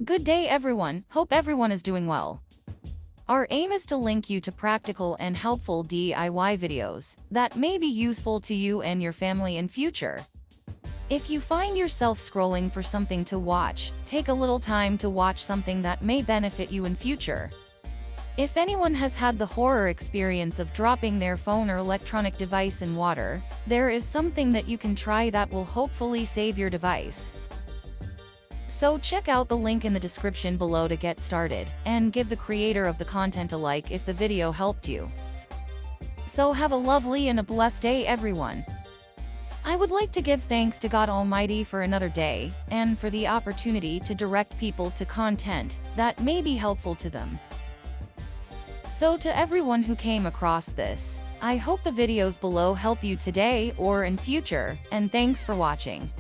Good day everyone, hope everyone is doing well. Our aim is to link you to practical and helpful DIY videos that may be useful to you and your family in future. If you find yourself scrolling for something to watch, take a little time to watch something that may benefit you in future. If anyone has had the horror experience of dropping their phone or electronic device in water, there is something that you can try that will hopefully save your device. So check out the link in the description below to get started, and give the creator of the content a like if the video helped you. So have a lovely and a blessed day everyone. I would like to give thanks to God Almighty for another day, and for the opportunity to direct people to content that may be helpful to them. So to everyone who came across this, I hope the videos below help you today or in future, and thanks for watching.